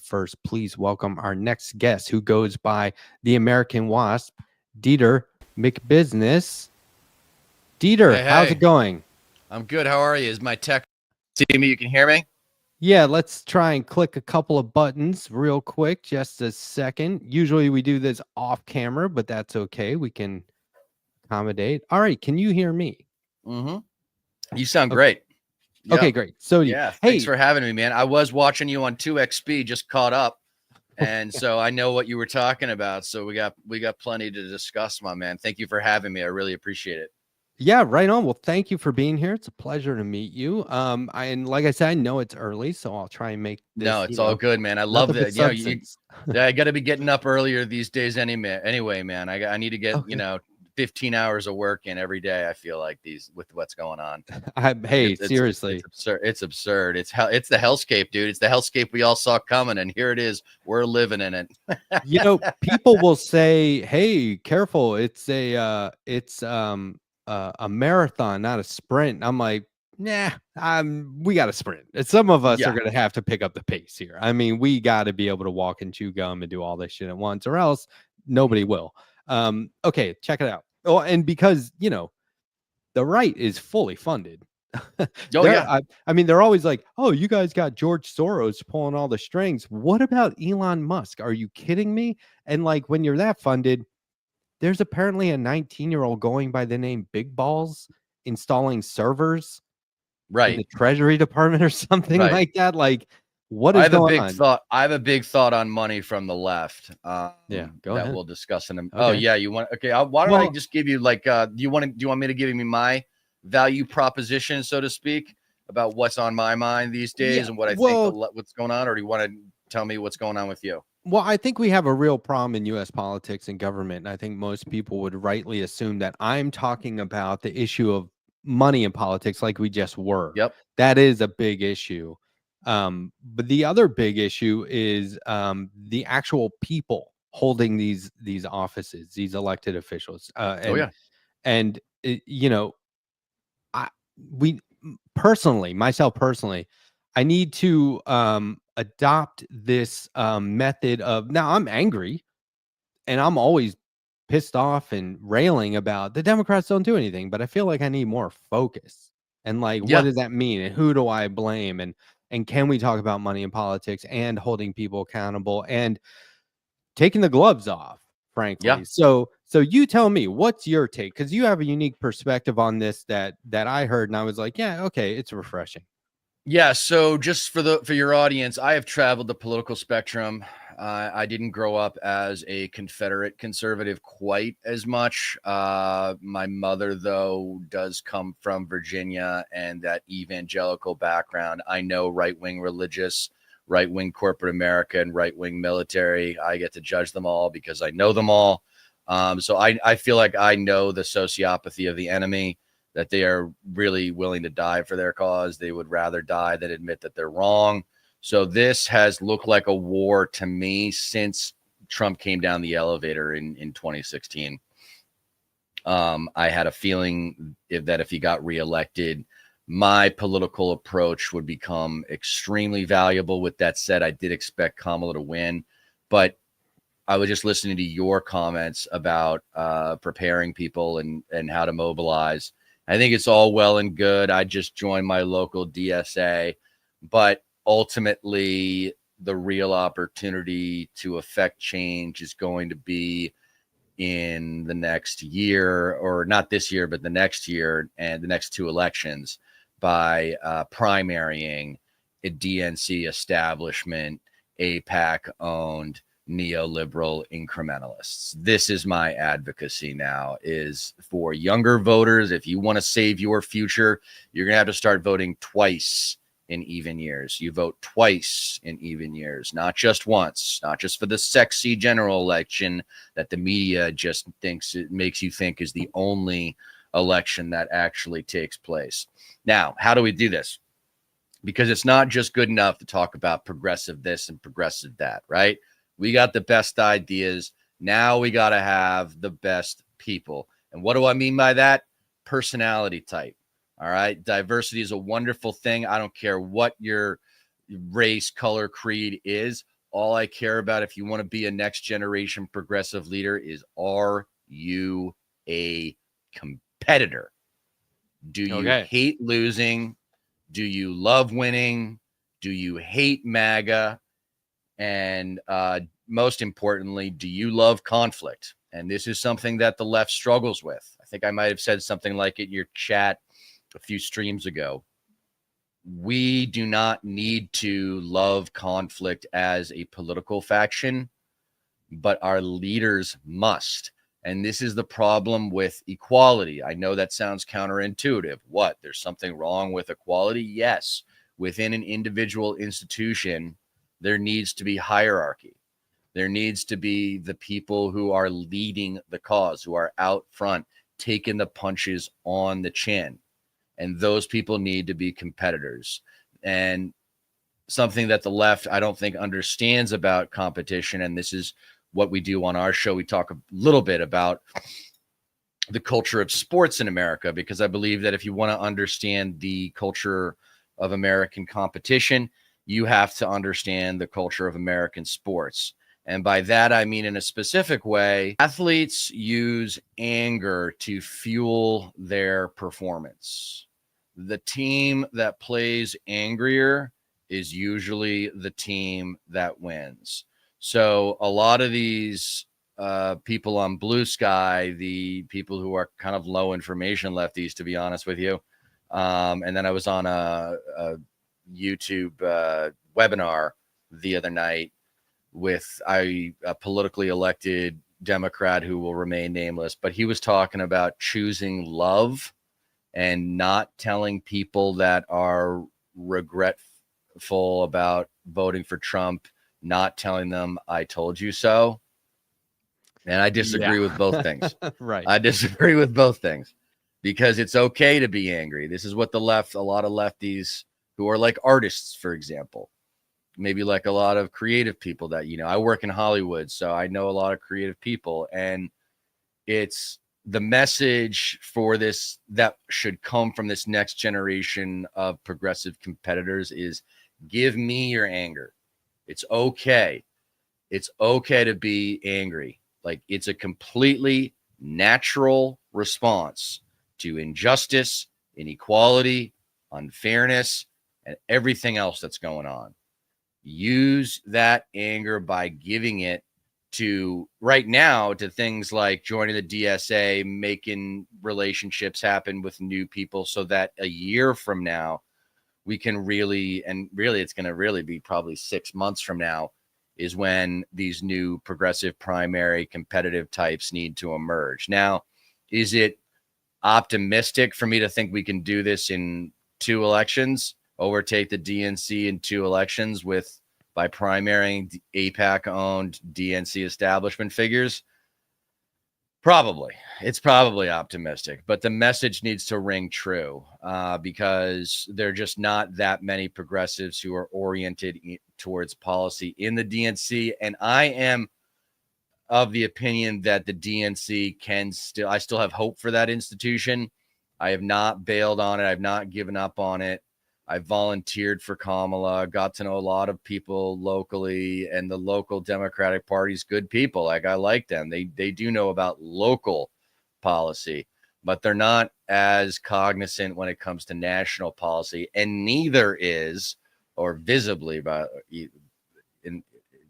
first, please welcome our next guest who goes by the American Wasp, Deter McBusiness. Deter, how's it Hey, going? I'm good. How are you? Is my tech see me? You can hear me? Yeah, let's try and click a couple of buttons real quick. Just a second. Usually we do this off camera, but that's okay. We can accommodate. All right. Can you hear me? Mm-hmm. You sound Okay. great. Okay, Yep. great. So, Yeah. Thanks hey, for having me, man. I was watching you on 2XP, just caught up. And so I know what you were talking about. So we got plenty to discuss, my man. Thank you for having me. I really appreciate it. yeah, right on. Well, thank you for being here. It's a pleasure to meet you. And like I said, I know it's early, so I'll try and make No, this, it's all good, man. I love nothing but that. substance. Yeah, I got to be getting up earlier these days anyway, man. I need to get, Okay. 15 hours of work in every day. I feel like these with what's going on. Hey, It's seriously. absurd. It's absurd. It's the hellscape, dude. It's the hellscape we all saw coming, and here it is. We're living in it. People will say, "Hey, careful! It's a marathon, not a sprint." I'm like, nah, we got to sprint. And some of us are Yeah. gonna have to pick up the pace here. I mean, we got to be able to walk and chew gum and do all this shit at once, or else nobody will. Okay, check it out. Oh, and because the right is fully funded. Oh yeah. I mean, they're always like, "Oh, you guys got George Soros pulling all the strings." What about Elon Musk? Are you kidding me? And like, when you're that funded, there's apparently a 19-year-old going by the name Big Balls installing servers in Right. the Treasury Department or something Right. like that. Like, what I is have a going big on? thought. I have a big thought on money from the left. Yeah, go That ahead. we'll discuss in a. Oh Okay. yeah, you want? Okay. Why don't I Well, just give you like? Do you want me to give you my value proposition, so to speak, about what's on my mind these yeah. days and what I think Well, what's going on, or do you want to tell me what's going on with you? Well, I think we have a real problem in US politics and government. And I think most people would rightly assume that I'm talking about the issue of money in politics like we just were. Yep. That is a big issue. But the other big issue is the actual people holding these offices, these elected officials. Oh yeah. And I we personally, myself personally, I need to adopt this method of now I'm angry and I'm always pissed off and railing about the Democrats don't do anything, but I feel like I need more focus. And like, what Yeah. does that mean? And who do I blame? And can we talk about money in politics and holding people accountable and taking the gloves off, Yeah. frankly. So you tell me, what's your take? Because you have a unique perspective on this that I heard, and I was like, yeah, okay, it's refreshing. Yeah, so just for your audience, I have traveled the political spectrum. I didn't grow up as a Confederate conservative quite as much. My mother, though, does come from Virginia and that evangelical background. I know right-wing religious, right-wing corporate America, and right-wing military. I get to judge them all because I know them all. So I feel like I know the sociopathy of the enemy, that they are really willing to die for their cause. They would rather die than admit that they're wrong. So this has looked like a war to me since Trump came down the elevator in 2016. I had a feeling that if he got reelected, my political approach would become extremely valuable. With that said, I did expect Kamala to win, but I was just listening to your comments about preparing people and how to mobilize. I think it's all well and good. I just joined my local DSA, but ultimately the real opportunity to affect change is going to be in the next year, or not this year, but the next year and the next two elections, by primarying a DNC establishment, APAC owned neoliberal incrementalists. This is my advocacy now, is for younger voters. If you want to save your future, you're going to have to start voting twice in even years. You vote twice in even years, not just once, not just for the sexy general election that the media just thinks it makes you think is the only election that actually takes place. Now, how do we do this? Because it's not just good enough to talk about progressive this and progressive that, right? We got the best ideas. Now we got to have the best people. And what do I mean by that? Personality type. All right. Diversity is a wonderful thing. I don't care what your race, color, creed is. All I care about, if you want to be a next generation progressive leader, is, are you a competitor? Do you hate losing? Do you love winning? Do you hate MAGA? And most importantly, do you love conflict? And this is something that the left struggles with. I think I might have said something like it in your chat a few streams ago. We do not need to love conflict as a political faction, but our leaders must. And this is the problem with equality. I know that sounds counterintuitive. What? There's something wrong with equality? Yes. Within an individual institution, there needs to be hierarchy. There needs to be the people who are leading the cause, who are out front, taking the punches on the chin. And those people need to be competitors. And something that the left, I don't think, understands about competition, and this is what we do on our show. We talk a little bit about the culture of sports in America, because I believe that if you want to understand the culture of American competition, you have to understand the culture of American sports. And by that, I mean, in a specific way, athletes use anger to fuel their performance. The team that plays angrier is usually the team that wins. So a lot of these people on Blue Sky, the people who are kind of low information lefties, to be honest with you. And then I was on a YouTube webinar the other night with a politically elected Democrat who will remain nameless, but he was talking about choosing love and not telling people that are regretful about voting for Trump, not telling them, I told you so. And I disagree with both things. Right. I disagree with both things, because it's okay to be angry. This is what the left, a lot of lefties who are like artists, for example, maybe like a lot of creative people that, you know, I work in Hollywood, so I know a lot of creative people, and it's the message for this that should come from this next generation of progressive competitors is, give me your anger. It's okay. It's okay to be angry. Like, it's a completely natural response to injustice, inequality, unfairness, and everything else that's going on. Use that anger by giving it to, right now, to things like joining the DSA, making relationships happen with new people, so that a year from now we can really, and really it's going to really be probably 6 months from now, is when these new progressive primary competitive types need to emerge. Now, is it optimistic for me to think we can do this in 2 elections, overtake the DNC in 2 elections by primarying APAC-owned DNC establishment figures? Probably. It's probably optimistic, but the message needs to ring true, because there are just not that many progressives who are oriented towards policy in the DNC. And I am of the opinion that the DNC I still have hope for that institution. I have not bailed on it. I've not given up on it. I volunteered for Kamala, got to know a lot of people locally, and the local Democratic Party's good people. Like, I like them. They do know about local policy, but they're not as cognizant when it comes to national policy, and neither is, or visibly, but it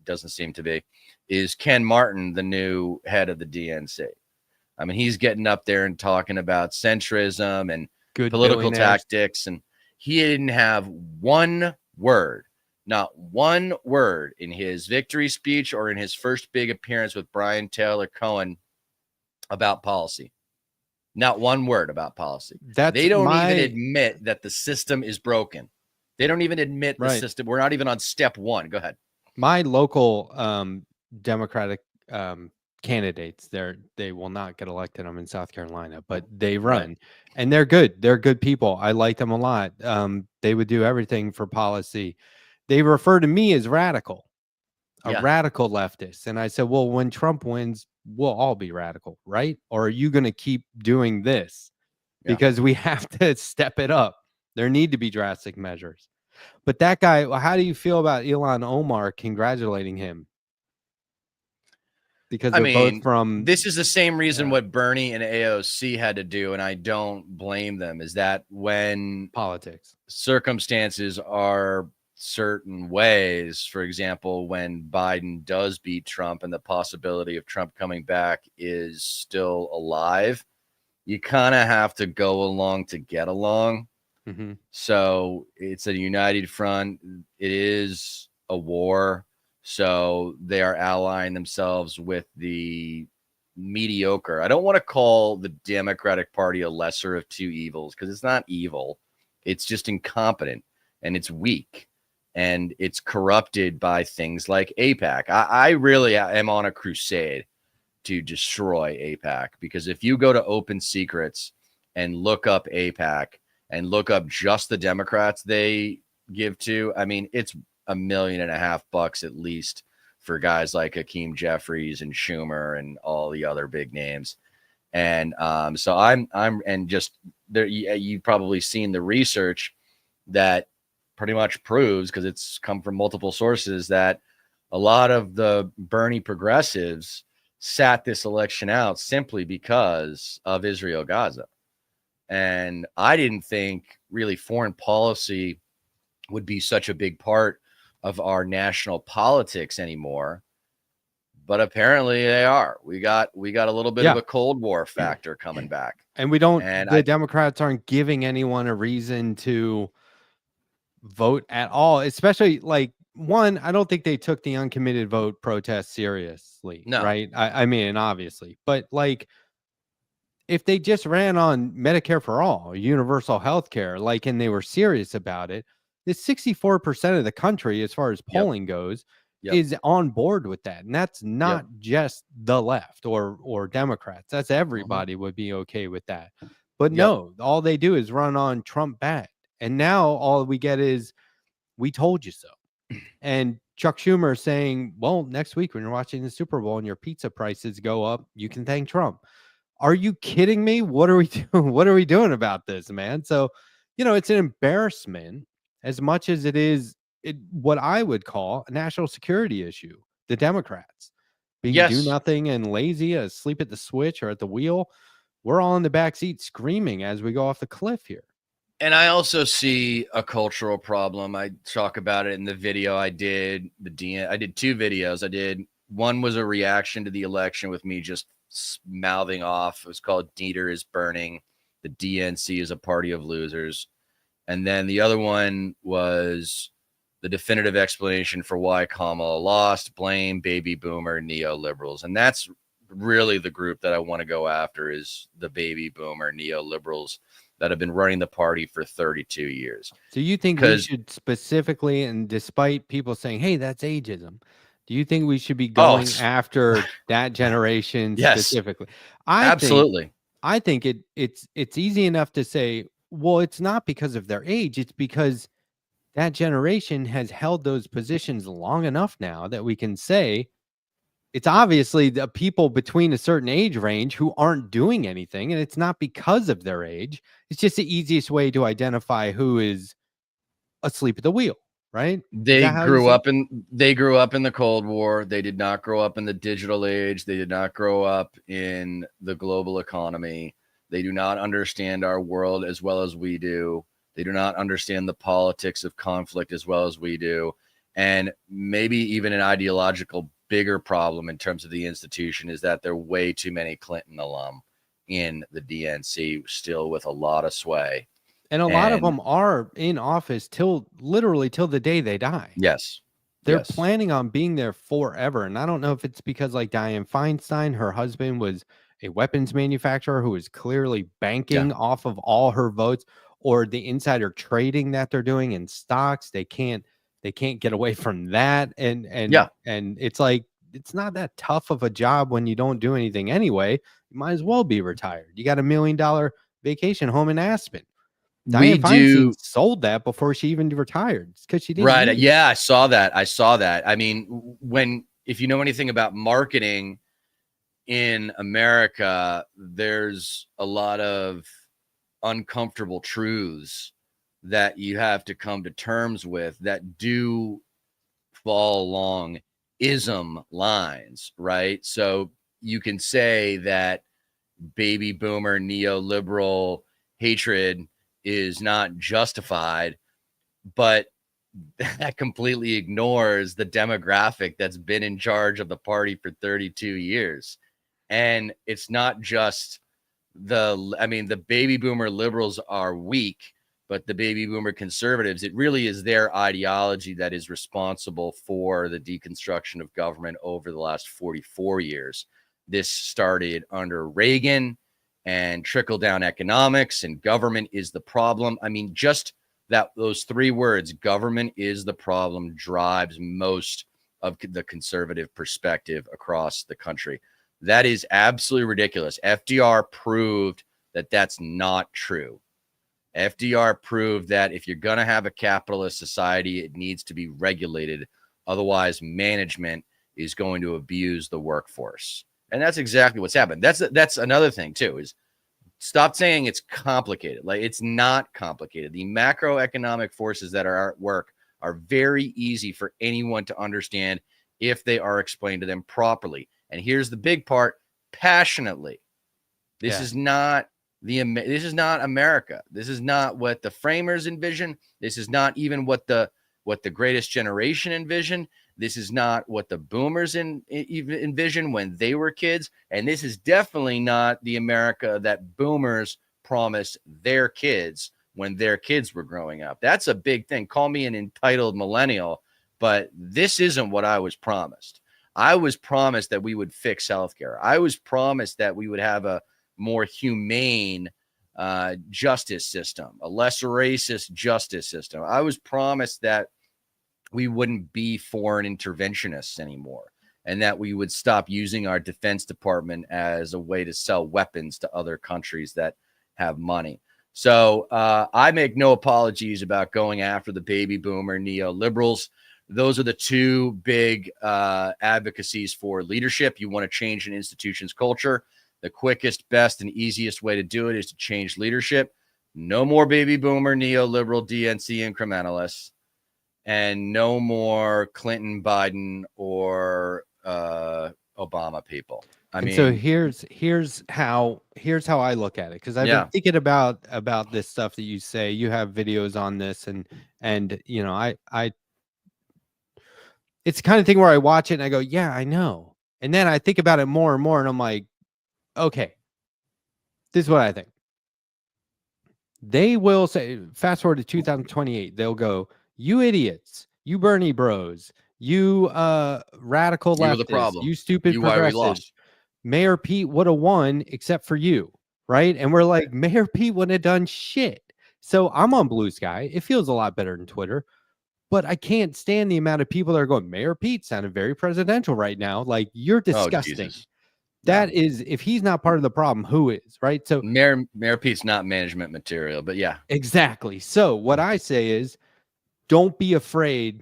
doesn't seem to be, is Ken Martin, the new head of the DNC. I mean, he's getting up there and talking about centrism and Good political tactics, and he didn't have one word, not one word in his victory speech or in his first big appearance with Brian Taylor Cohen about policy. Not one word about policy. They don't even admit that the system is broken. They don't even admit the system. We're not even on step 1. Go ahead. My local Democratic candidates, they will not get elected. I'm in South Carolina, but they run, and they're good. They're good people. I like them a lot. They would do everything for policy. They refer to me as radical, radical leftist. And I said, well, when Trump wins, we'll all be radical, right? Or are you going to keep doing this? Because we have to step it up. There need to be drastic measures. But that guy, how do you feel about Elon Omar congratulating him? Because I they're both mean, from this is the same reason what Bernie and AOC had to do, and I don't blame them, is that when politics circumstances are certain ways, for example, when Biden does beat Trump and the possibility of Trump coming back is still alive, you kind of have to go along to get along. Mm-hmm. So it's a united front. It is a war. So they are allying themselves with the mediocre. I don't want to call the Democratic Party a lesser of two evils because it's not evil. It's just incompetent and it's weak and it's corrupted by things like APAC. I really am on a crusade to destroy APAC because if you go to Open Secrets and look up APAC and look up just the Democrats they give to, I mean, it's $1.5 million at least for guys like Hakeem Jeffries and Schumer and all the other big names. And so I'm and just there, you've probably seen the research that pretty much proves, because it's come from multiple sources, that a lot of the Bernie progressives sat this election out simply because of Israel Gaza. And I didn't think really foreign policy would be such a big part of our national politics anymore. But apparently they are. We got a little bit of a Cold War factor coming back. And we don't, and the Democrats aren't giving anyone a reason to vote at all, especially like one, I don't think they took the uncommitted vote protest seriously. No. Right. I mean, obviously, but like, if they just ran on Medicare for all, universal health care, like, and they were serious about it, the 64% of the country, as far as polling goes, is on board with that. And that's not just the left or Democrats. That's everybody would be okay with that. But no, all they do is run on Trump bad. And now all we get is, we told you so. And Chuck Schumer saying, well, next week when you're watching the Super Bowl and your pizza prices go up, you can thank Trump. Are you kidding me? What are we doing? What are we doing about this, man? So, it's an embarrassment as much as it is what I would call a national security issue. The Democrats being do nothing and lazy, asleep at the switch or at the wheel. We're all in the backseat screaming as we go off the cliff here. And I also see a cultural problem. I talk about it in the video I did. I did 2 videos. One was a reaction to the election with me just mouthing off. It was called Deter is burning. The DNC is a party of losers. And then the other one was the definitive explanation for why Kamala lost. Blame baby boomer neoliberals. And that's really the group that I want to go after, is the baby boomer neoliberals that have been running the party for 32 years. So you think we should specifically, and despite people saying, hey, that's ageism, do you think we should be going after that generation specifically? Absolutely. I think it's easy enough to say, well, it's not because of their age. It's because that generation has held those positions long enough now that we can say it's obviously the people between a certain age range who aren't doing anything. And it's not because of their age. It's just the easiest way to identify who is asleep at the wheel, right? They grew up in the Cold War. They did not grow up in the digital age. They did not grow up in the global economy. They do not understand our world as well as we do. They do not understand the politics of conflict as well as we do. And maybe even an ideological bigger problem in terms of the institution is that there are way too many Clinton alum in the DNC still with a lot of sway. And a lot of them are in office literally till the day they die. Yes. They're planning on being there forever. And I don't know if it's because, like, Dianne Feinstein, her husband was a weapons manufacturer who is clearly banking off of all her votes, or the insider trading that they're doing in stocks. They can't get away from that. And it's like, it's not that tough of a job when you don't do anything anyway. You might as well be retired. You got $1 million vacation home in Aspen. Dianne Feinstein sold that before she even retired because she didn't. Right. Yeah, I saw that. I mean, if you know anything about marketing in America, there's a lot of uncomfortable truths that you have to come to terms with that do fall along ism lines, right? So you can say that baby boomer neoliberal hatred is not justified, but that completely ignores the demographic that's been in charge of the party for 32 years. And it's not just the baby boomer liberals are weak, but the baby boomer conservatives, it really is their ideology that is responsible for the deconstruction of government over the last 44 years. This started under Reagan and trickle down economics, and government is the problem. I mean, just that those three words, government is the problem, drives most of the conservative perspective across the country. That is absolutely ridiculous. FDR proved that that's not true. FDR proved that if you're going to have a capitalist society, it needs to be regulated. Otherwise, management is going to abuse the workforce. And that's exactly what's happened. That's another thing, too, is stop saying it's complicated. Like, it's not complicated. The macroeconomic forces that are at work are very easy for anyone to understand if they are explained to them properly. And here's the big part: passionately. This is not America. This is not what the framers envisioned. This is not even what the greatest generation envisioned. This is not what the boomers even envisioned when they were kids. And this is definitely not the America that boomers promised their kids when their kids were growing up. That's a big thing. Call me an entitled millennial, but this isn't what I was promised. I was promised that we would fix healthcare. I was promised that we would have a more humane justice system, a less racist justice system. I was promised that we wouldn't be foreign interventionists anymore, and that we would stop using our Defense Department as a way to sell weapons to other countries that have money. So I make no apologies about going after the baby boomer neoliberals. Those are the two big advocacies for leadership. You want to change an institution's culture. The quickest, best, and easiest way to do it is to change leadership. No more baby boomer, neoliberal, DNC incrementalists, and no more Clinton, Biden, or Obama people. So here's how I look at it, because I've been thinking about this stuff that you say. You have videos on this, and you know, I it's the kind of thing where I watch it and I go, yeah, I know, and then I think about it more and more, and I'm like, okay, this is what I think. They will say, fast forward to 2028, they'll go, you idiots, you Bernie bros, you radical leftists, you stupid progressives. Mayor Pete would have won except for you, right? And we're like, Mayor Pete wouldn't have done shit. So I'm on Blue Sky. It feels a lot better than Twitter, but I can't stand the amount of people that are going, Mayor Pete sounded very presidential right now. Like, you're disgusting. That is, if he's not part of the problem, who is, right? So Mayor Pete's not management material, but yeah. Exactly. So what I say is, don't be afraid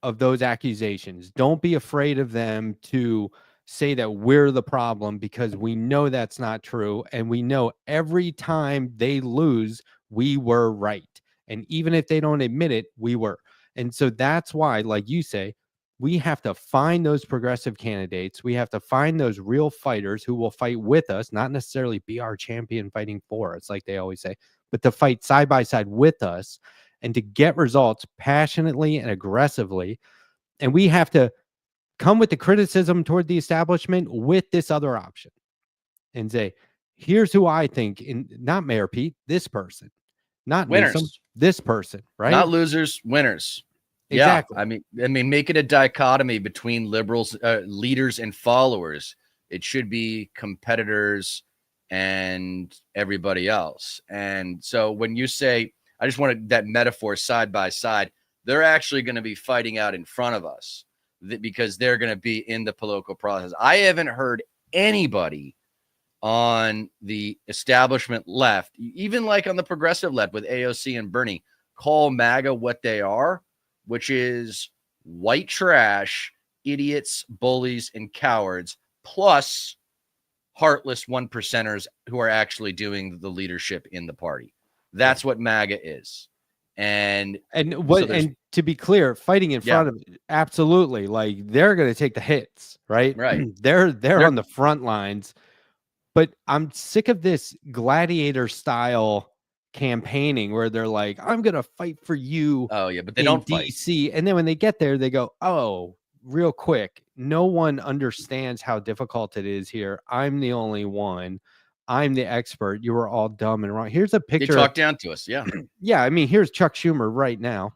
of those accusations. Don't be afraid of them to say that we're the problem, because we know that's not true. And we know every time they lose, we were right. And even if they don't admit it, we were. And so that's why, like you say, we have to find those progressive candidates. We have to find those real fighters who will fight with us, not necessarily be our champion fighting for us, like they always say, but to fight side by side with us and to get results passionately and aggressively. And we have to come with the criticism toward the establishment with this other option and say, here's who I think, not Mayor Pete, this person, not winners, Newsom, this person, right? Not losers, winners. Exactly. Yeah, I mean, make it a dichotomy between liberals, leaders, and followers. It should be competitors and everybody else. And so when you say, I just wanted that metaphor side by side, they're actually going to be fighting out in front of us because they're going to be in the political process. I haven't heard anybody on the establishment left, even like on the progressive left with AOC and Bernie, call MAGA what they are, which is white trash, idiots, bullies, and cowards, plus heartless one percenters who are actually doing the leadership in the party. That's what MAGA is. And what, and to be clear, fighting in front of, absolutely, like they're going to take the hits, right? Right. they're on the front lines. But I'm sick of this gladiator style campaigning where they're like, I'm going to fight for you. Oh yeah, but they in don't fight. DC. And then when they get there, they go, oh, real quick. No one understands how difficult it is here. I'm the only one. I'm the expert. You were all dumb and wrong. Here's a picture. They talk down to us. Yeah. Yeah. I mean, here's Chuck Schumer right now.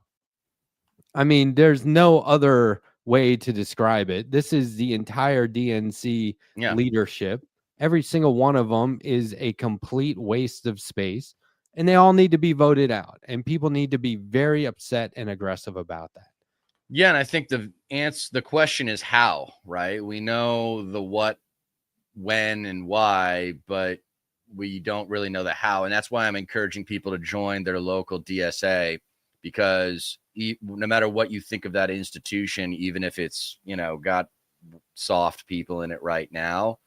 I mean, there's no other way to describe it. This is the entire DNC leadership. Every single one of them is a complete waste of space, and they all need to be voted out. And people need to be very upset and aggressive about that. Yeah, and I think the question is how, right? We know the what, when, and why, but we don't really know the how. And that's why I'm encouraging people to join their local DSA, because no matter what you think of that institution, even if it's, got soft people in it right now,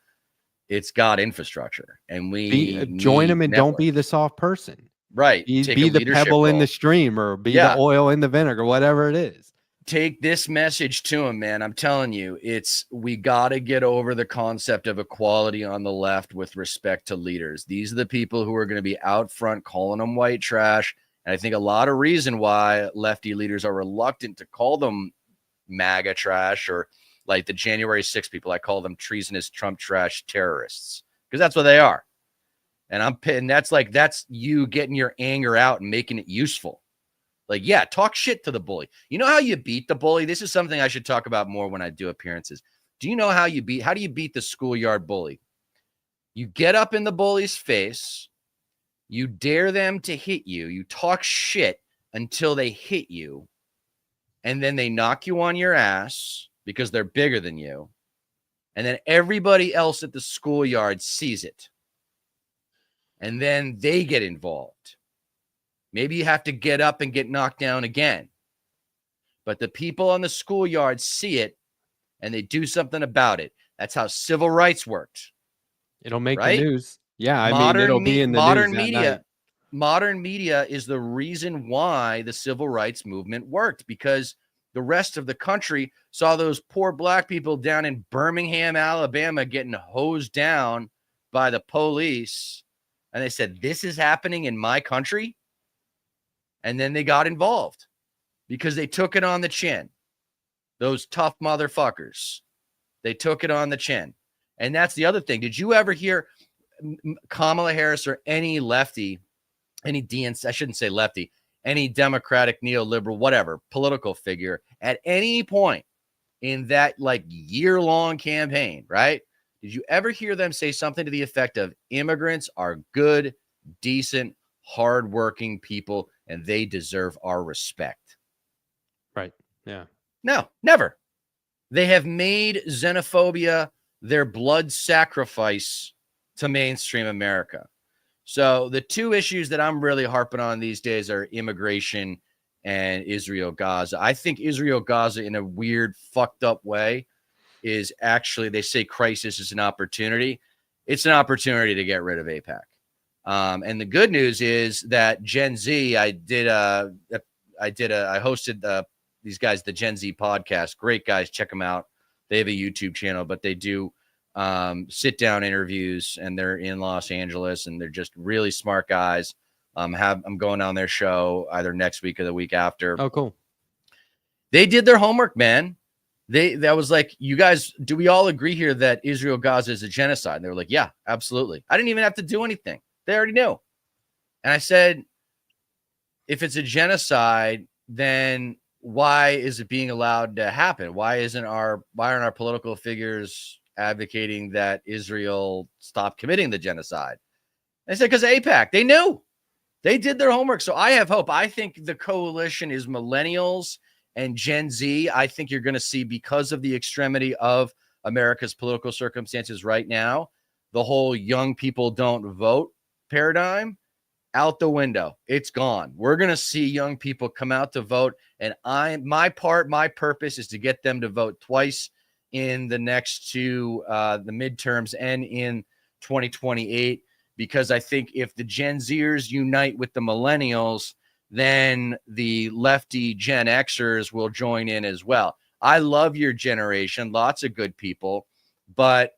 it's got infrastructure, and we join them and don't be the soft person. Right. Be the pebble in the stream, or be the oil in the vinegar, whatever it is. Take this message to them, man. I'm telling you, we got to get over the concept of equality on the left with respect to leaders. These are the people who are going to be out front calling them white trash. And I think a lot of reason why lefty leaders are reluctant to call them MAGA trash, or like the January 6th people, I call them treasonous Trump trash terrorists, because that's what they are. And that's you getting your anger out and making it useful. Like, yeah, talk shit to the bully. You know how you beat the bully? This is something I should talk about more when I do appearances. Do you know how do you beat the schoolyard bully? You get up in the bully's face. You dare them to hit you. You talk shit until they hit you. And then they knock you on your ass because they're bigger than you. And then everybody else at the schoolyard sees it. And then they get involved. Maybe you have to get up and get knocked down again. But the people on the schoolyard see it and they do something about it. That's how civil rights worked. It'll make the news. Yeah, I mean, it'll be in the modern news media. Modern media is the reason why the civil rights movement worked, because the rest of the country saw those poor black people down in Birmingham, Alabama, getting hosed down by the police. And they said, this is happening in my country. And then they got involved because they took it on the chin. Those tough motherfuckers. They took it on the chin. And that's the other thing. Did you ever hear Kamala Harris or any lefty, any DNC, I shouldn't say lefty, any Democratic, neoliberal, whatever, political figure at any point in that like year-long campaign, right? Did you ever hear them say something to the effect of immigrants are good, decent, hardworking people, and they deserve our respect? Right. Yeah. No, never. They have made xenophobia their blood sacrifice to mainstream America. So the two issues that I'm really harping on these days are immigration and Israel-Gaza. I think Israel-Gaza, in a weird, fucked up way, is actually, they say crisis is an opportunity. It's an opportunity to get rid of AIPAC. And the good news is that Gen Z, I hosted these guys, the Gen Z podcast. Great guys. Check them out. They have a YouTube channel, but they do sit down interviews, and they're in Los Angeles, and they're just really smart guys. I'm going on their show either next week or the week after. Oh, cool. They did their homework, man. That was like, you guys, do we all agree here that Israel-Gaza is a genocide? And they were like, yeah, absolutely. I didn't even have to do anything. They already knew. And I said, if it's a genocide, then why is it being allowed to happen? Why aren't our political figures advocating that Israel stop committing the genocide? And I said, because AIPAC, they knew. They did their homework. So I have hope. I think the coalition is millennials and Gen Z. I think you're going to see, because of the extremity of America's political circumstances right now, the whole young people don't vote paradigm out the window. It's gone. We're going to see young people come out to vote. And my purpose is to get them to vote twice in the next two, the midterms and in 2028, because I think if the Gen Zers unite with the millennials, then the lefty Gen Xers will join in as well. I love your generation, lots of good people, but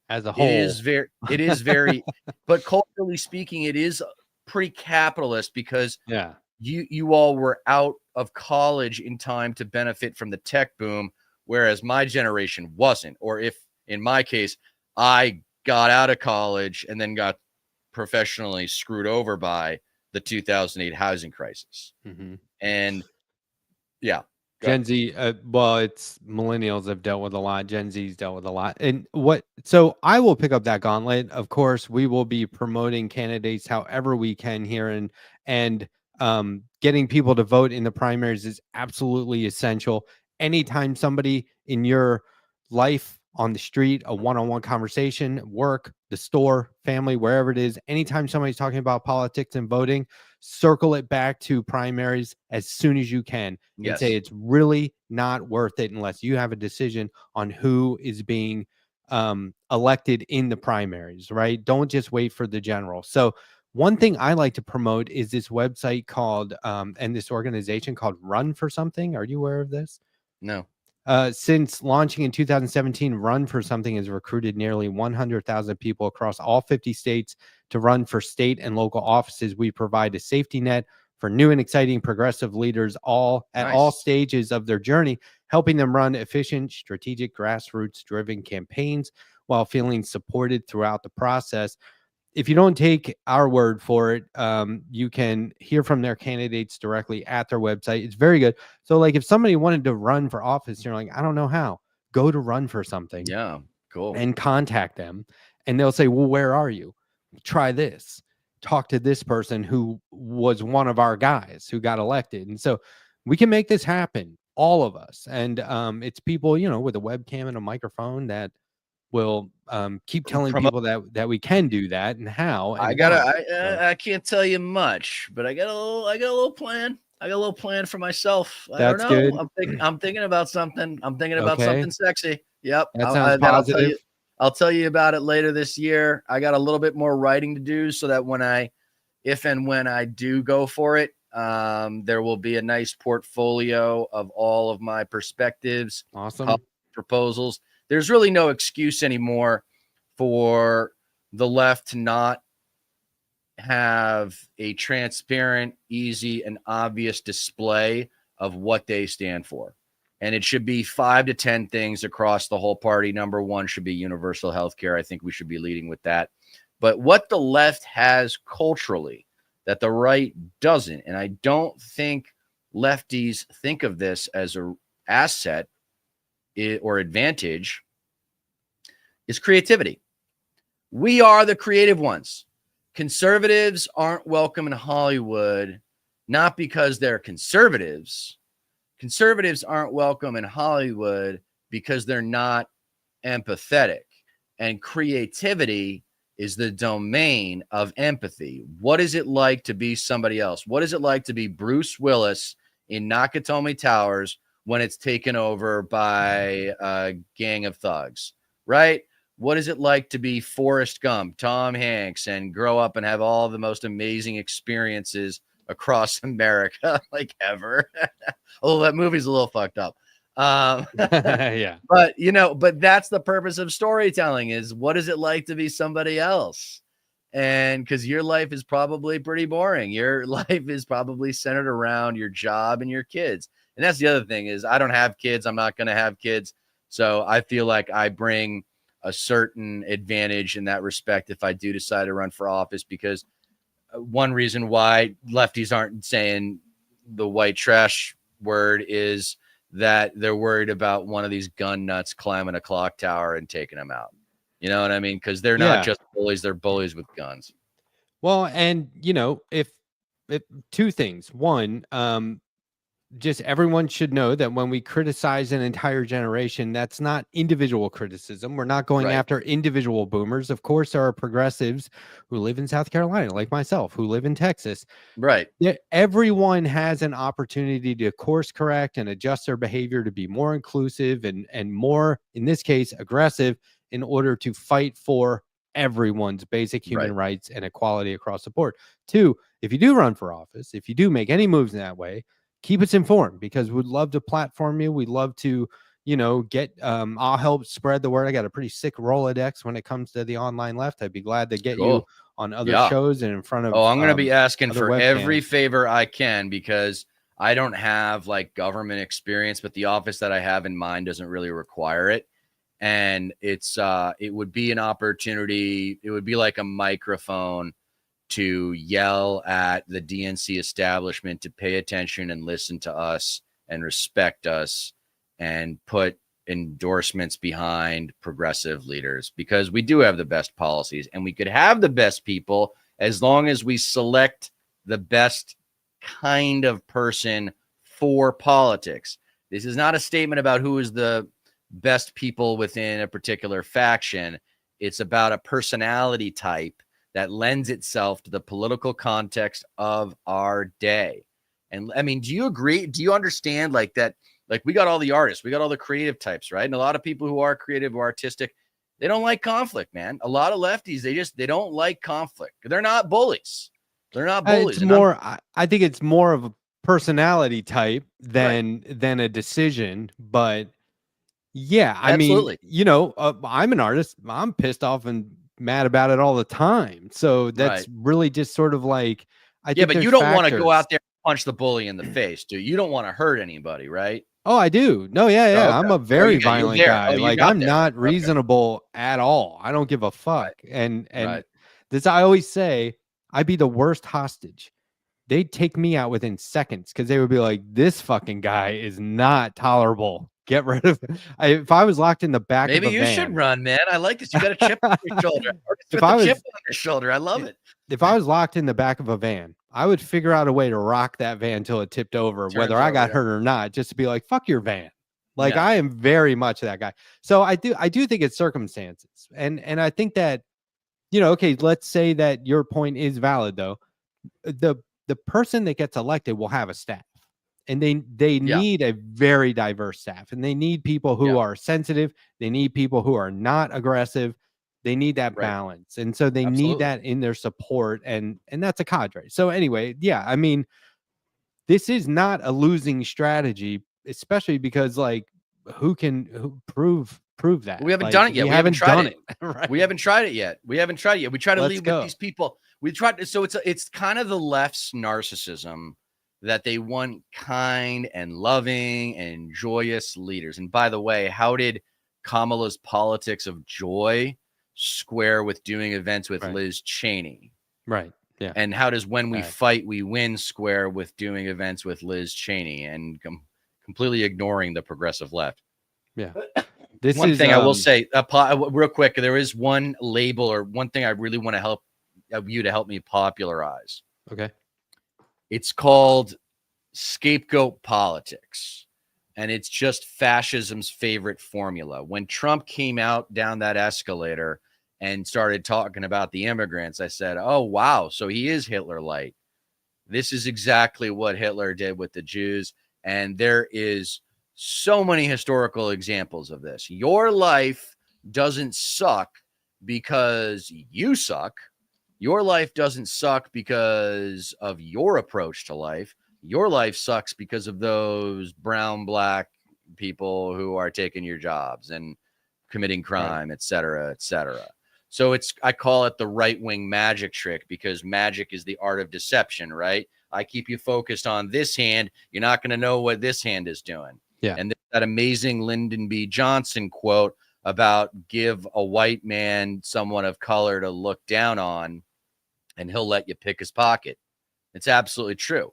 as a whole, it is very, but culturally speaking, it is pretty capitalist because yeah, you all were out of college in time to benefit from the tech boom, whereas my generation wasn't. Or if in my case, I got out of college and then got professionally screwed over by the 2008 housing crisis. And yeah, Gen Z, well, it's millennials have dealt with a lot. Gen Z's dealt with a lot. And so I will pick up that gauntlet. Of course, we will be promoting candidates however we can here, and getting people to vote in the primaries is absolutely essential. Anytime somebody in your life, on the street, a one-on-one conversation, work, the store, family, wherever it is, anytime somebody's talking about politics and voting, circle it back to primaries as soon as you can and say it's really not worth it unless you have a decision on who is being elected in the primaries, right? Don't just wait for the general. So one thing I like to promote is this website called and this organization called Run for Something. Are you aware of this? No. Since launching in 2017, Run for Something has recruited nearly 100,000 people across all 50 states to run for state and local offices. We provide a safety net for new and exciting progressive leaders at all stages of their journey, helping them run efficient, strategic, grassroots-driven campaigns while feeling supported throughout the process. If you don't take our word for it, you can hear from their candidates directly at their website. It's very good. So like if somebody wanted to run for office, you're like, I don't know how, go to Run for Something. Yeah, cool. And contact them and they'll say, well, where are you? Try this. Talk to this person who was one of our guys who got elected. And so we can make this happen, all of us. And it's people, with a webcam and a microphone that will keep telling people that we can do that and how. And I can't tell you much, but I got a little plan. I got a little plan for myself. I don't know. Good. I'm thinking about something. I'm thinking about something sexy. Yep. That sounds positive. I'll tell you about it later this year. I got a little bit more writing to do so that if and when I do go for it, there will be a nice portfolio of all of my perspectives. Awesome. Proposals. There's really no excuse anymore for the left to not have a transparent, easy, and obvious display of what they stand for. And it should be 5 to 10 things across the whole party. Number one should be universal health care. I think we should be leading with that. But what the left has culturally that the right doesn't, and I don't think lefties think of this as an asset or advantage, is creativity. We are the creative ones. Conservatives aren't welcome in Hollywood, not because they're conservatives. Conservatives aren't welcome in Hollywood because they're not empathetic. And creativity is the domain of empathy. What is it like to be somebody else? What is it like to be Bruce Willis in Nakatomi Towers when it's taken over by a gang of thugs, right? What is it like to be Forrest Gump, Tom Hanks, and grow up and have all the most amazing experiences across America, like ever? Although that movie's a little fucked up. Yeah. But that's the purpose of storytelling, is what is it like to be somebody else? And because your life is probably pretty boring. Your life is probably centered around your job and your kids. And that's the other thing, is I don't have kids. I'm not going to have kids. So I feel like I bring a certain advantage in that respect if I do decide to run for office, because one reason why lefties aren't saying the white trash word is that they're worried about one of these gun nuts climbing a clock tower and taking them out. You know what I mean? Because they're not just bullies, they're bullies with guns. Well, and if two things. One, just everyone should know that when we criticize an entire generation, that's not individual criticism. We're not going after individual boomers. Of course, there are progressives who live in South Carolina, like myself, who live in Texas. Right. Everyone has an opportunity to course correct and adjust their behavior to be more inclusive and more, in this case, aggressive, in order to fight for everyone's basic human Right. rights and equality across the board. Two, if you do run for office, if you do make any moves in that way, keep us informed, because we'd love to platform you. We'd love to, get, I'll help spread the word. I got a pretty sick Rolodex when it comes to the online left. I'd be glad to get you Cool. on other Yeah. shows and in front of Oh, I'm going to be asking other for every webcams. favor I can, because I don't have like government experience, but the office that I have in mind doesn't really require it. And it would be an opportunity. It would be like a microphone to yell at the DNC establishment to pay attention and listen to us and respect us and put endorsements behind progressive leaders, because we do have the best policies, and we could have the best people as long as we select the best kind of person for politics. This is not a statement about who is the best people within a particular faction. It's about a personality type that lends itself to the political context of our day. And I mean, do you agree? Do you understand like that? Like, we got all the artists, we got all the creative types, right? And a lot of people who are creative or artistic, they don't like conflict, man. A lot of lefties, they don't like conflict. They're not bullies. They're not bullies. It's more, I think it's more of a personality type Right. than a decision. But yeah, I mean, Absolutely. I'm an artist. I'm pissed off and mad about it all the time. So that's Right. really just sort of like, I Yeah, think but there's you don't want to go factors. out there and punch the bully in the face, do you? You don't want to hurt anybody, right? Oh, I do. No, yeah, Oh, yeah. I'm okay. a Oh, very you're violent there. guy. Oh, you Like, got I'm there. not Okay. reasonable at all. I don't give a fuck. Right. And Right. this, I always say, I'd be the worst hostage. They'd take me out within seconds, because they would be like, this fucking guy is not tolerable. Get rid of him. If I was locked in the back Maybe of a you should van, run, man. I like this. You got a chip on your shoulder. Artist if with I a chip was on your shoulder. I love it. if I was locked in the back of a van, I would figure out a way to rock that van until it tipped over, whether Turns I over, got yeah. hurt or not, just to be like, fuck your van. Like, Yeah. I am very much that guy. So I do think it's circumstances. And I think that, okay, let's say that your point is valid though. The person that gets elected will have a staff. And they Yeah. need a very diverse staff, and they need people who Yeah. are sensitive. They need people who are not aggressive. They need that Right. balance. And so they need Absolutely. that in their support. And that's a cadre. So anyway, yeah, I mean, this is not a losing strategy, especially because, like, who prove that? We haven't Like, done it yet. we We haven't haven't tried done it. it. Right. We haven't tried it yet. We haven't tried it yet. We try to Let's lead with go. these people. We tried to, so it's kind of the left's narcissism that they want kind and loving and joyous leaders. And by the way, how did Kamala's politics of joy square with doing events with Right. Liz Cheney? Right. Yeah. And how does when we Right. fight, we win square with doing events with Liz Cheney and completely ignoring the progressive left? Yeah. One thing I will say, real quick, there is one label or one thing I really want to help you to help me popularize. Okay. It's called scapegoat politics. And it's just fascism's favorite formula. When Trump came out down that escalator and started talking about the immigrants, I said, oh, wow, so he is Hitler light. This is exactly what Hitler did with the Jews. And there is so many historical examples of this. Your life doesn't suck because you suck. Your life doesn't suck because of your approach to life. Your life sucks because of those brown, black people who are taking your jobs and committing crime, et cetera, et cetera. So I call it the right-wing magic trick, because magic is the art of deception, right? I keep you focused on this hand. You're not going to know what this hand is doing. Yeah. And that amazing Lyndon B. Johnson quote about give a white man someone of color to look down on, and he'll let you pick his pocket. It's absolutely true.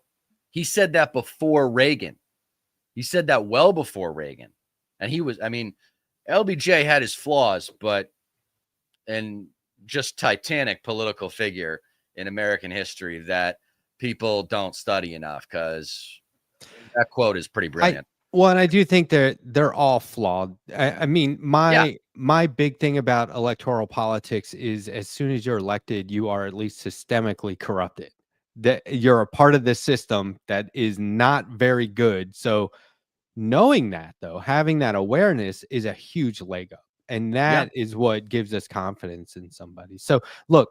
He said that before Reagan. He said that well before Reagan. And he was, I mean, LBJ had his flaws, and just titanic political figure in American history that people don't study enough, because that quote is pretty brilliant. Well, and I do think they're all flawed. I mean, my big thing about electoral politics is, as soon as you're elected, you are at least systemically corrupted. That you're a part of this system that is not very good. So knowing that, though, having that awareness is a huge leg up. And that is what gives us confidence in somebody. So look,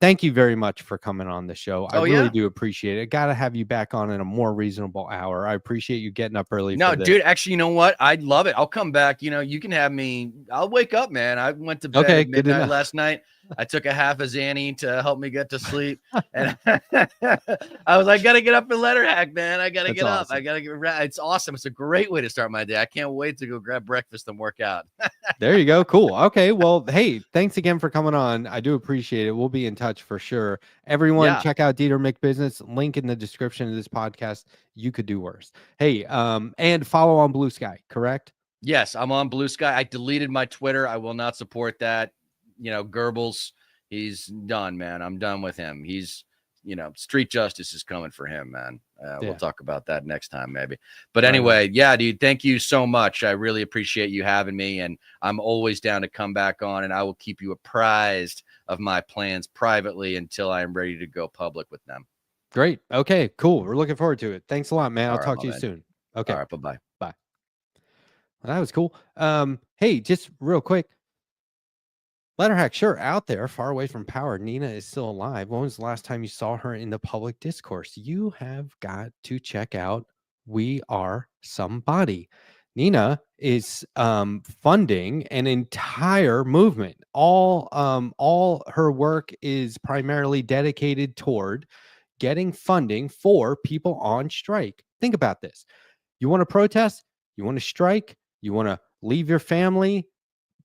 thank you very much for coming on the show. I really do appreciate it. Got to have you back on in a more reasonable hour. I appreciate you getting up early. No, for this. dude, actually, you know what? I'd love it. I'll come back. You know, you can have me. I'll wake up, man. I went to bed at midnight last night. I took a half a Xanny to help me get to sleep. And I was like, got to get up and Letterhack, man. I got to get up. I got to get It's awesome. It's a great way to start my day. I can't wait to go grab breakfast and work out. There you go. Cool. Okay. Well, hey, thanks again for coming on. I do appreciate it. We'll be in touch for sure. Everyone, check out Deter McBusiness. Link in the description of this podcast. You could do worse. Hey, and follow on Blue Sky, correct? Yes, I'm on Blue Sky. I deleted my Twitter. I will not support that. You know, Goebbels, he's done, man. I'm done with him. He's, you know, street justice is coming for him, man. We'll talk about that next time, maybe. But anyway, dude, thank you so much. I really appreciate you having me, and I'm always down to come back on, and I will keep you apprised of my plans privately until I am ready to go public with them. Great. Okay, cool. We're looking forward to it. Thanks a lot, man. I'll talk to you soon. Okay. All right. Bye-bye. Bye. Well, that was cool. Hey, just real quick. Letterhack, sure, out there, far away from power. Nina is still alive. When was the last time you saw her in the public discourse? You have got to check out We Are Somebody. Nina is funding an entire movement. All her work is primarily dedicated toward getting funding for people on strike. Think about this. You want to protest? You want to strike? You want to leave your family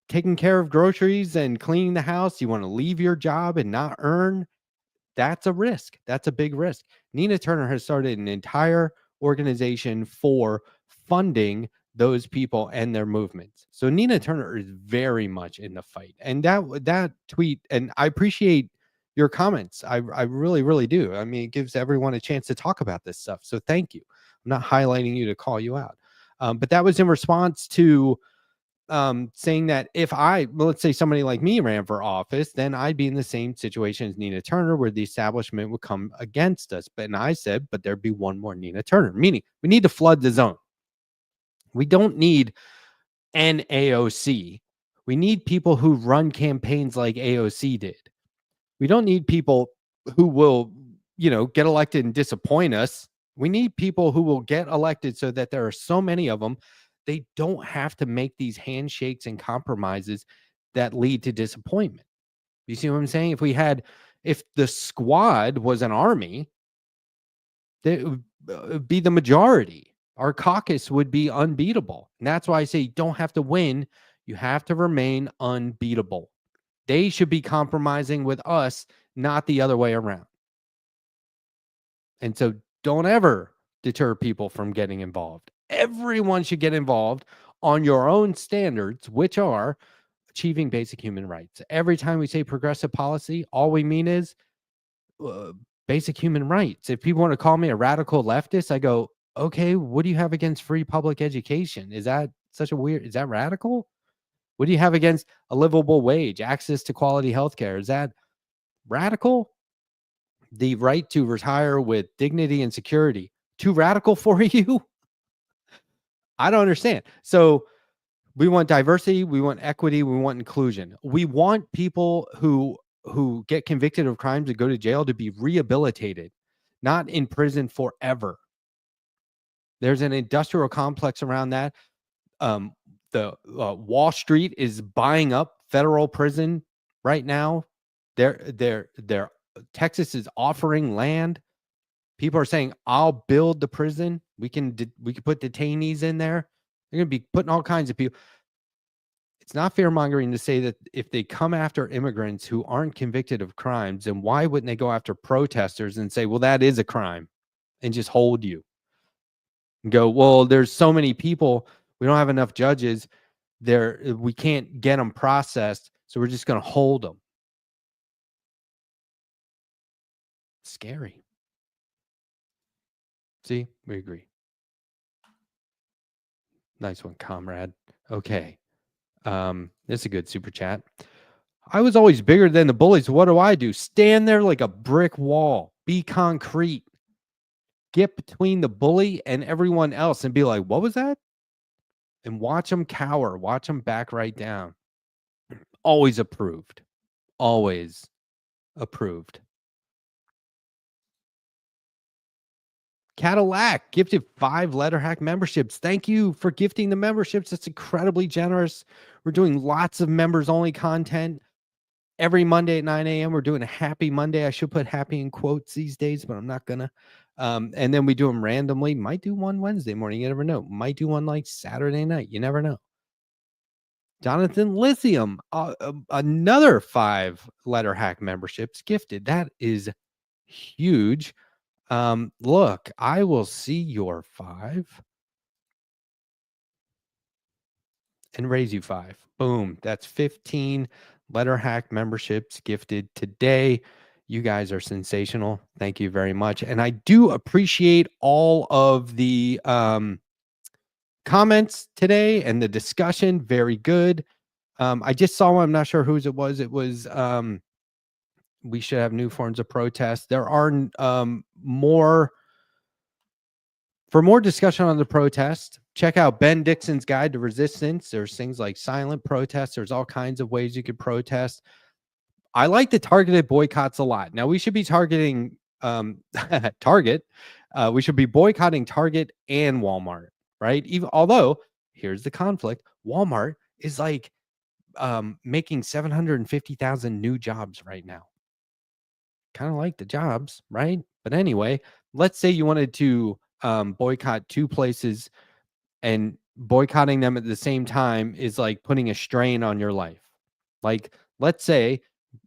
taking care of groceries and cleaning the house? You want to leave your job and not earn? That's a risk. That's a big risk. Nina Turner has started an entire organization for funding those people and their movements. So Nina Turner is very much in the fight. And that tweet, and I appreciate your comments. I really, really do. I mean, it gives everyone a chance to talk about this stuff. So thank you. I'm not highlighting you to call you out. But that was in response to saying that if let's say somebody like me ran for office, then I'd be in the same situation as Nina Turner, where the establishment would come against us. And I said, but there'd be one more Nina Turner, meaning we need to flood the zone. We don't need an AOC. We need people who run campaigns like AOC did. We don't need people who will, get elected and disappoint us. We need people who will get elected so that there are so many of them, they don't have to make these handshakes and compromises that lead to disappointment. You see what I'm saying? If the squad was an army, it would be the majority. Our caucus would be unbeatable. And that's why I say you don't have to win. You have to remain unbeatable. They should be compromising with us, not the other way around. And so don't ever deter people from getting involved. Everyone should get involved on your own standards, which are achieving basic human rights. Every time we say progressive policy, all we mean is basic human rights. If people want to call me a radical leftist, I go, okay, what do you have against free public education? Is that is that radical? What do you have against a livable wage, access to quality healthcare? Is that radical? The right to retire with dignity and security, too radical for you? I don't understand. So we want diversity, we want equity, we want inclusion. We want people who get convicted of crimes to go to jail to be rehabilitated, not in prison forever. There's an industrial complex around that. The Wall Street is buying up federal prison right now. Texas is offering land. People are saying, I'll build the prison. We can put detainees in there. They're going to be putting all kinds of people. It's not fear mongering to say that if they come after immigrants who aren't convicted of crimes, then why wouldn't they go after protesters and say, well, that is a crime, and just hold you and go, well, there's so many people. We don't have enough judges there. We can't get them processed. So we're just going to hold them. Scary. See, we agree. Nice one, comrade. Okay. This is a good super chat. I was always bigger than the bullies. What do? Stand there like a brick wall. Be concrete. Get between the bully and everyone else and be like, what was that? And watch them cower. Watch them back right down. Always approved. Always approved. Cadillac gifted 5 Letterhack memberships. Thank you for gifting the memberships. That's incredibly generous. We're doing lots of members only content every Monday at 9 a.m. We're doing a happy Monday. I should put happy in quotes these days, but I'm not gonna. And then we do them randomly. Might do one Wednesday morning. You never know. Might do one like Saturday night. You never know. Jonathan Lithium, another 5 Letterhack memberships gifted. That is huge. Look, I will see your 5 and raise you 5. Boom. That's 15 Letterhack memberships gifted today. You guys are sensational. Thank you very much. And I do appreciate all of the comments today and the discussion. Very good. I just saw one. I'm not sure whose it was. It was we should have new forms of protest. There are more. For more discussion on the protest, check out Ben Dixon's Guide to Resistance. There's things like silent protests. There's all kinds of ways you could protest. I like the targeted boycotts a lot. Now, we should be targeting Target. We should be boycotting Target and Walmart, right? Although, here's the conflict. Walmart is like making 750,000 new jobs right now. Kind of like the jobs, right? But anyway, let's say you wanted to boycott 2 places, and boycotting them at the same time is like putting a strain on your life. Like, let's say,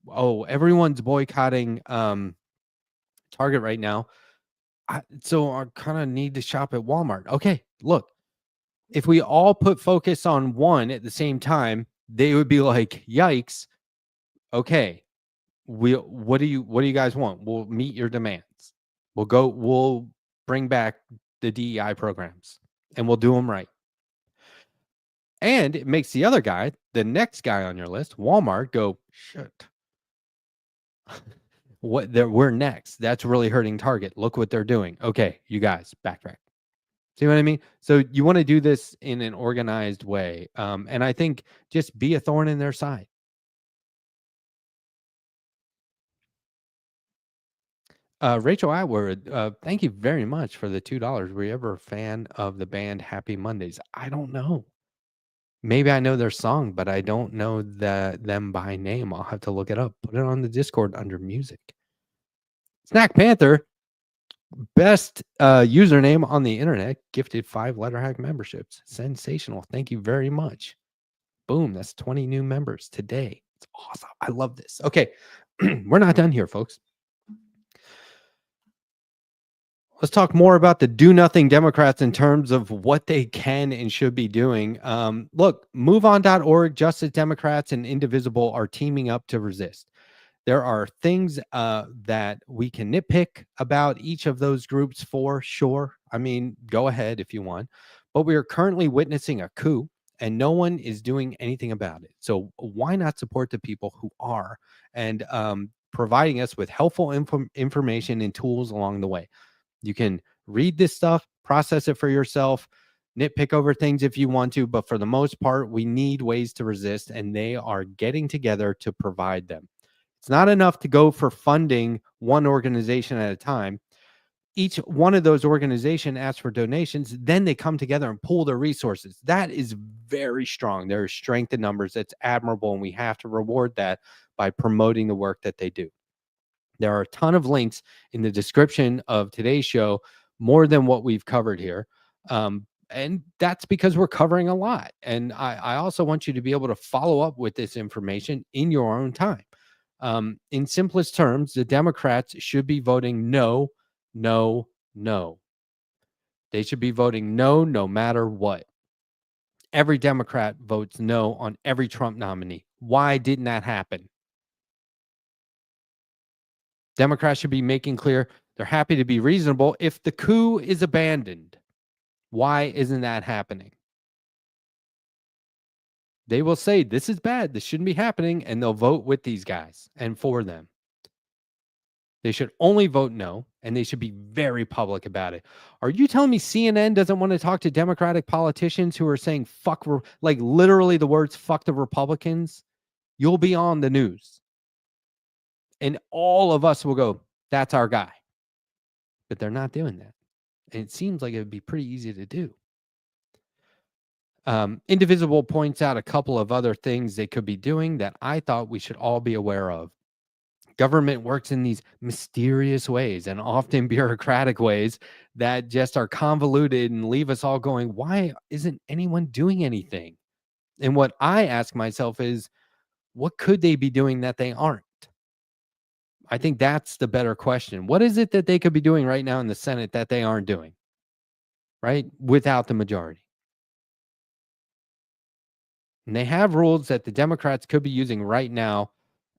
oh, everyone's boycotting Target right now, so I kind of need to shop at Walmart. Okay, look, if we all put focus on one at the same time, they would be like, yikes. Okay, what do you guys want? We'll meet your demands. We'll bring back the DEI programs, and we'll do them right. And it makes the other guy, the next guy on your list, Walmart, go, shit. We're next. That's really hurting Target. Look what they're doing. Okay, you guys, backtrack. See what I mean? So you want to do this in an organized way. And I think just be a thorn in their side. Rachel Atwood, thank you very much for the $2. Were you ever a fan of the band Happy Mondays? I don't know. Maybe I know their song, but I don't know them by name. I'll have to look it up. Put it on the Discord under music. Snack Panther, best username on the internet, gifted 5 Letterhack memberships. Sensational. Thank you very much. Boom. That's 20 new members today. It's awesome. I love this. Okay. We're not done here, folks. Let's talk more about the do-nothing Democrats in terms of what they can and should be doing. Look, MoveOn.org, Justice Democrats, and Indivisible are teaming up to resist. There are things that we can nitpick about each of those groups for sure. I mean, go ahead if you want. But we are currently witnessing a coup, and no one is doing anything about it. So why not support the people who are and providing us with helpful information and tools along the way? You can read this stuff, process it for yourself, nitpick over things if you want to, but for the most part, we need ways to resist, and they are getting together to provide them. It's not enough to go for funding one organization at a time. Each one of those organizations asks for donations, then they come together and pool their resources. That is very strong. There is strength in numbers. That's admirable, and we have to reward that by promoting the work that they do. There are a ton of links in the description of today's show, more than what we've covered here. And that's because we're covering a lot. And I also want you to be able to follow up with this information in your own time. In simplest terms, the Democrats should be voting no, no, no. They should be voting no, no matter what. Every Democrat votes no on every Trump nominee. Why didn't that happen? Democrats should be making clear they're happy to be reasonable if the coup is abandoned. Why isn't that happening? They will say, this is bad, this shouldn't be happening, and they'll vote with these guys and for them. They should only vote no, and they should be very public about it. Are you telling me CNN doesn't want to talk to Democratic politicians who are saying fuck, like literally the words fuck the Republicans you'll be on the news. And all of us will go, that's our guy. But they're not doing that. And it seems like it would be pretty easy to do. Indivisible points out a couple of other things they could be doing that I thought we should all be aware of. Government works in these mysterious ways and often bureaucratic ways that just are convoluted and leave us all going, why isn't anyone doing anything? And what I ask myself is, what could they be doing that they aren't? I think that's the better question. What is it that they could be doing right now in the Senate that they aren't doing, right? Without the majority. And they have rules that the Democrats could be using right now.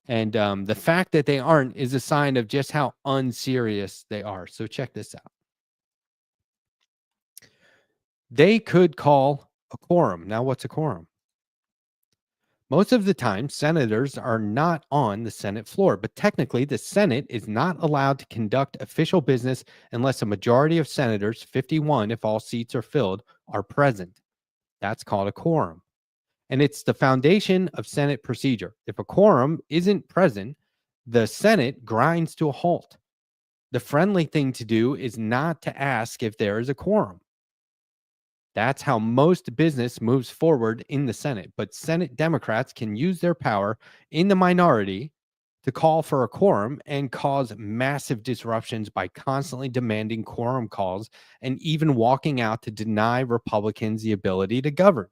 And the fact that they aren't is a sign of just how unserious they are. So check this out. They could call a quorum. Now, what's a quorum? Most of the time, senators are not on the Senate floor, but technically the Senate is not allowed to conduct official business unless a majority of senators, 51 if all seats are filled, are present. That's called a quorum. And it's the foundation of Senate procedure. If a quorum isn't present, the Senate grinds to a halt. The friendly thing to do is not to ask if there is a quorum. That's how most business moves forward in the Senate. But Senate Democrats can use their power in the minority to call for a quorum and cause massive disruptions by constantly demanding quorum calls and even walking out to deny Republicans the ability to govern.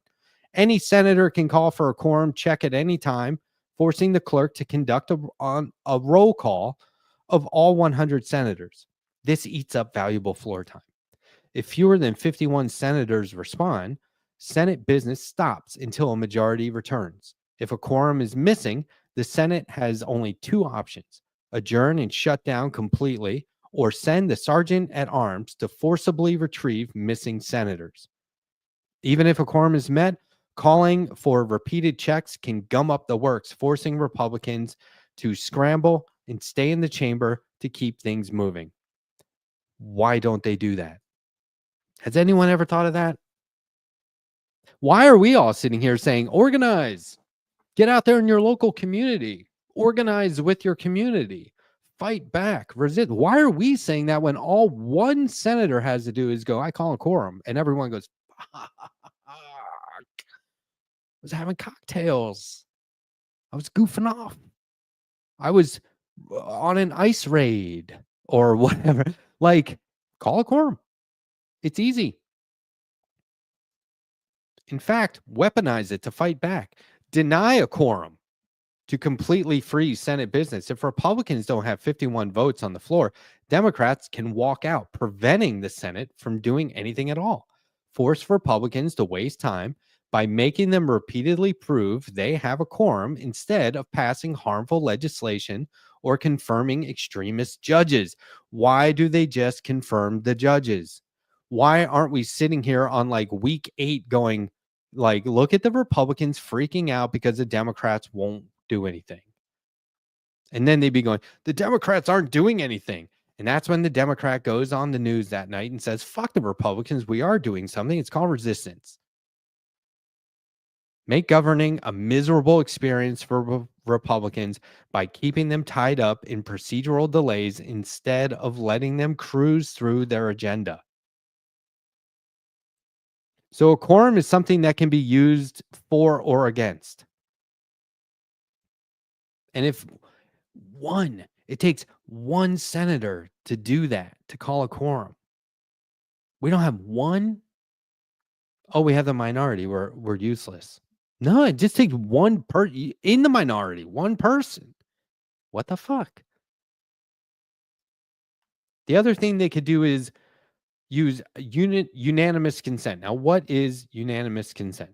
Any senator can call for a quorum check at any time, forcing the clerk to conduct a roll call of all 100 senators. This eats up valuable floor time. If fewer than 51 senators respond, Senate business stops until a majority returns. If a quorum is missing, the Senate has only two options: adjourn and shut down completely, or send the sergeant at arms to forcibly retrieve missing senators. Even if a quorum is met, calling for repeated checks can gum up the works, forcing Republicans to scramble and stay in the chamber to keep things moving. Why don't they do that? Has anyone ever thought of that? Why are we all sitting here saying, organize, get out there in your local community, organize with your community, fight back, resist? Why are we saying that when all one senator has to do is go, I call a quorum, and everyone goes, I was having cocktails. I was goofing off. I was on an ice raid or whatever. Like, call a quorum. It's easy. In fact, weaponize it to fight back. Deny a quorum to completely freeze Senate business. If Republicans don't have 51 votes on the floor, Democrats can walk out, preventing the Senate from doing anything at all. Force Republicans to waste time by making them repeatedly prove they have a quorum instead of passing harmful legislation or confirming extremist judges. Why do they just confirm the judges? Why aren't we sitting here on like week 8 going, like, look at the Republicans freaking out because the Democrats won't do anything? And then they'd be going, the Democrats aren't doing anything. And that's when the Democrat goes on the news that night and says, fuck the Republicans, we are doing something. It's called resistance. Make governing a miserable experience for Republicans by keeping them tied up in procedural delays instead of letting them cruise through their agenda. So a quorum is something that can be used for or against. And if it takes one senator to do that, to call a quorum. We don't have one. Oh, we have the minority. We're useless. No, it just takes one person in the minority, one person. What the fuck? The other thing they could do is use unanimous consent. Now, what is unanimous consent?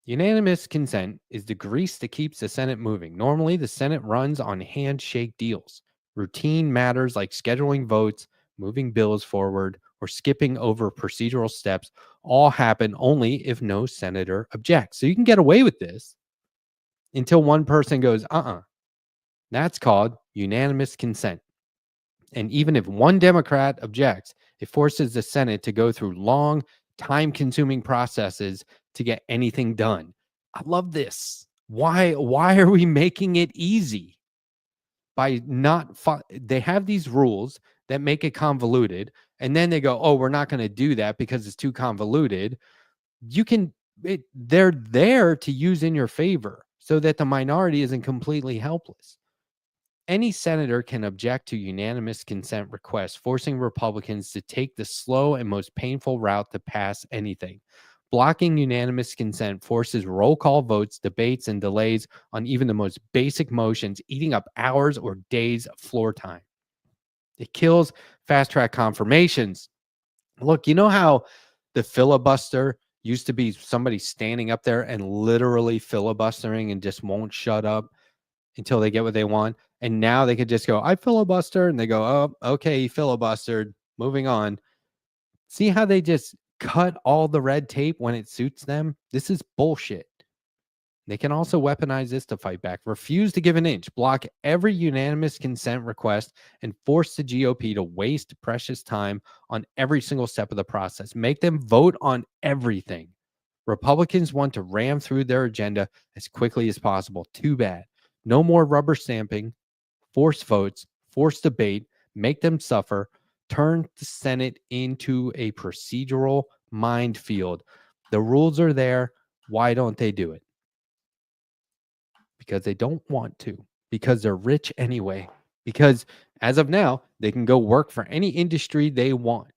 Unanimous consent is the grease that keeps the Senate moving. Normally, the Senate runs on handshake deals. Routine matters like scheduling votes, moving bills forward, or skipping over procedural steps all happen only if no senator objects. So you can get away with this until one person goes, That's called unanimous consent. And even if one Democrat objects, it forces the Senate to go through long, time-consuming processes to get anything done. I love this. Why are we making it easy by not they have these rules that make it convoluted, and then they go, oh, we're not going to do that because it's too convoluted. You can they're there to use in your favor so that the minority isn't completely helpless. Any senator can object to unanimous consent requests, forcing Republicans to take the slow and most painful route to pass anything. Blocking unanimous consent forces roll call votes, debates, and delays on even the most basic motions, eating up hours or days of floor time. It kills fast track confirmations. Look, you know how the filibuster used to be somebody standing up there and literally filibustering and just won't shut up until they get what they want. And now they could just go, I filibuster. And they go, oh, okay, you filibustered. Moving on. See how they just cut all the red tape when it suits them? This is bullshit. They can also weaponize this to fight back. Refuse to give an inch. Block every unanimous consent request and force the GOP to waste precious time on every single step of the process. Make them vote on everything. Republicans want to ram through their agenda as quickly as possible. Too bad. No more rubber stamping, force votes, force debate, make them suffer, turn the Senate into a procedural minefield. The rules are there. Why don't they do it? Because they don't want to, because they're rich anyway. Because as of now, they can go work for any industry they want.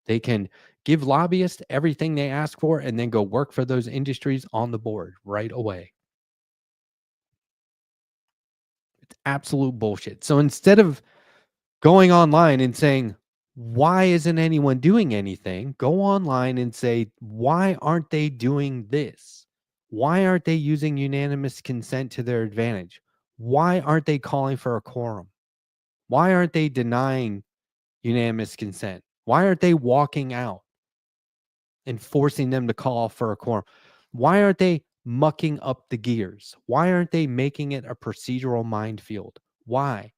They can give lobbyists everything they ask for and then go work for those industries on the board right away. It's absolute bullshit. So instead of going online and saying, why isn't anyone doing anything? Go online and say, why aren't they doing this? Why aren't they using unanimous consent to their advantage? Why aren't they calling for a quorum? Why aren't they denying unanimous consent? Why aren't they walking out and forcing them to call for a quorum? Why aren't they mucking up the gears? Why aren't they making it a procedural minefield? Why?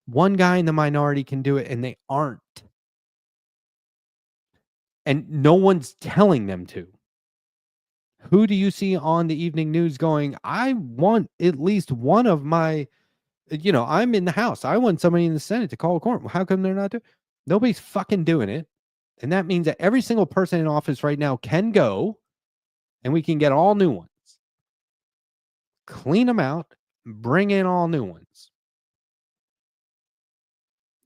One guy in the minority can do it and they aren't. And no one's telling them to. Who do you see on the evening news going, I want at least one of my, I'm in the House. I want somebody in the Senate to call a quorum. How come they're not doing it? Nobody's fucking doing it. And that means that every single person in office right now can go and we can get all new ones. Clean them out, bring in all new ones.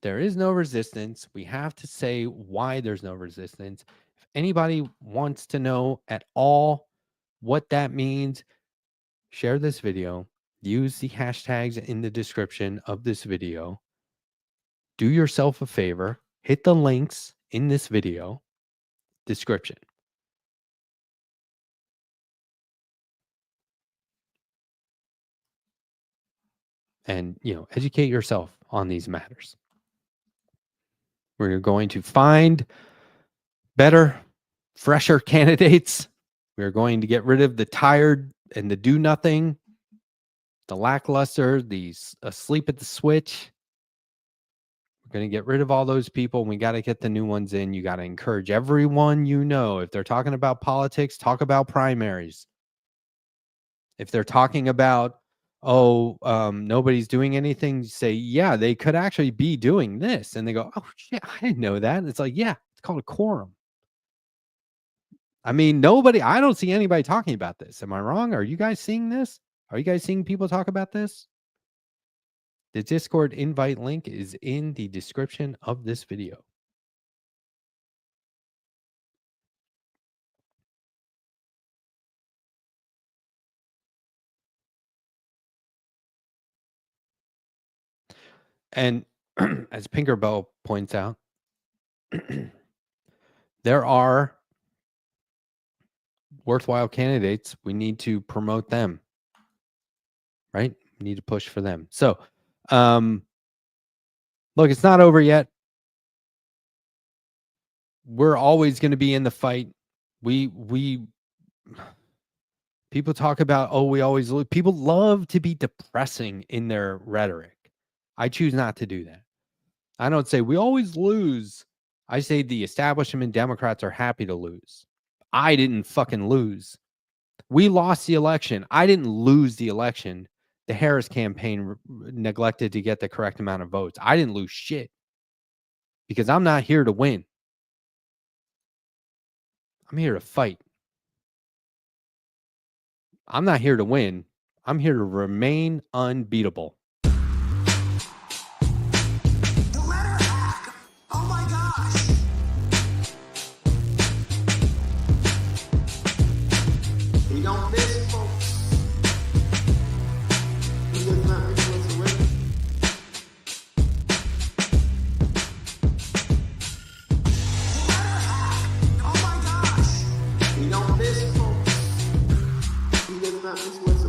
There is no resistance. We have to say why there's no resistance. If anybody wants to know at all what that means, share this video. Use the hashtags in the description of this video. Do yourself a favor. Hit the links in this video description. And, educate yourself on these matters. We're going to find better, fresher candidates. We're going to get rid of the tired and the do nothing, the lackluster, the asleep at the switch. We're going to get rid of all those people. And we got to get the new ones in. You got to encourage everyone if they're talking about politics, talk about primaries. If they're talking about, nobody's doing anything, say, yeah, they could actually be doing this. And they go, oh, shit, I didn't know that. And it's like, yeah, it's called a quorum. I mean, I don't see anybody talking about this. Am I wrong? Are you guys seeing this? Are you guys seeing people talk about this? The Discord invite link is in the description of this video. And as Pinkerbell points out, there are worthwhile candidates. We need to promote them, right? We need to push for them. So, look, it's not over yet. We're always going to be in the fight. People talk about, we always lose. People love to be depressing in their rhetoric. I choose not to do that. I don't say we always lose. I say the establishment Democrats are happy to lose. I didn't fucking lose. We lost the election. I didn't lose the election. The Harris campaign neglected to get the correct amount of votes. I didn't lose shit because I'm not here to win. I'm here to fight. I'm not here to win. I'm here to remain unbeatable. The Letterhack! Oh my gosh! We don't miss, folks. He does not miss whatsoever. The Letterhack! Oh my gosh! We don't miss, folks. He does not miss whatsoever.